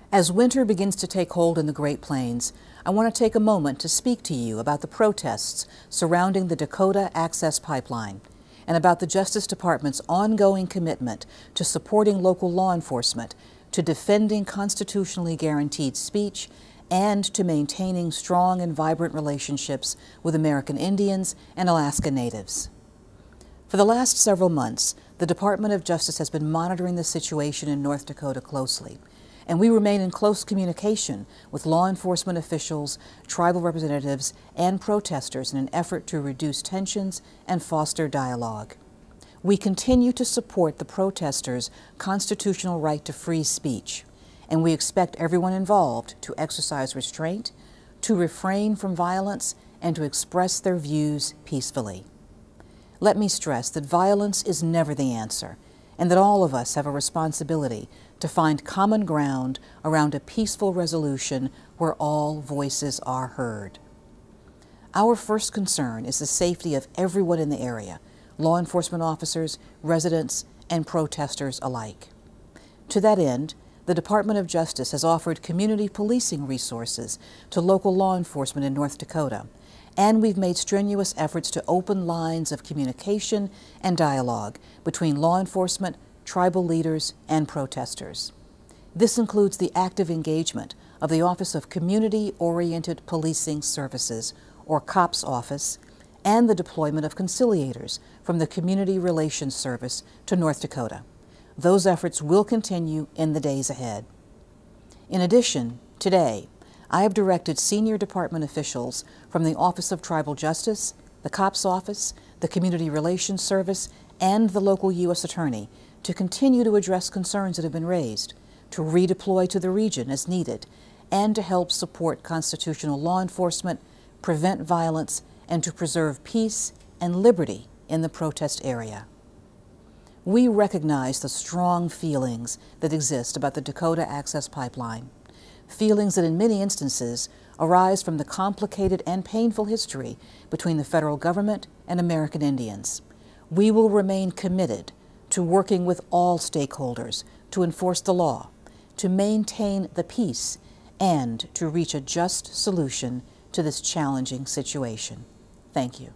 As winter begins to take hold in the Great Plains, I want to take a moment to speak to you about the protests surrounding the Dakota Access Pipeline and about the Justice Department's ongoing commitment to supporting local law enforcement, to defending constitutionally guaranteed speech, and to maintaining strong and vibrant relationships with American Indians and Alaska Natives. For the last several months, the Department of Justice has been monitoring the situation in North Dakota closely, and we remain in close communication with law enforcement officials, tribal representatives, and protesters in an effort to reduce tensions and foster dialogue. We continue to support the protesters' constitutional right to free speech, and we expect everyone involved to exercise restraint, to refrain from violence, and to express their views peacefully. Let me stress that violence is never the answer, and that all of us have a responsibility to find common ground around a peaceful resolution where all voices are heard. Our first concern is the safety of everyone in the area, law enforcement officers, residents, and protesters alike. To that end, the Department of Justice has offered community policing resources to local law enforcement in North Dakota, and we've made strenuous efforts to open lines of communication and dialogue between law enforcement, tribal leaders, and protesters. This includes the active engagement of the Office of Community-Oriented Policing Services, or COPS office, and the deployment of conciliators from the Community Relations Service to North Dakota. Those efforts will continue in the days ahead. In addition, today, I have directed senior department officials from the Office of Tribal Justice, the COPS office, the Community Relations Service, and the local U.S. Attorney to continue to address concerns that have been raised, to redeploy to the region as needed, and to help support constitutional law enforcement, prevent violence, and to preserve peace and liberty in the protest area. We recognize the strong feelings that exist about the Dakota Access Pipeline, feelings that in many instances arise from the complicated and painful history between the federal government and American Indians. We will remain committed to working with all stakeholders to enforce the law, to maintain the peace, and to reach a just solution to this challenging situation. Thank you.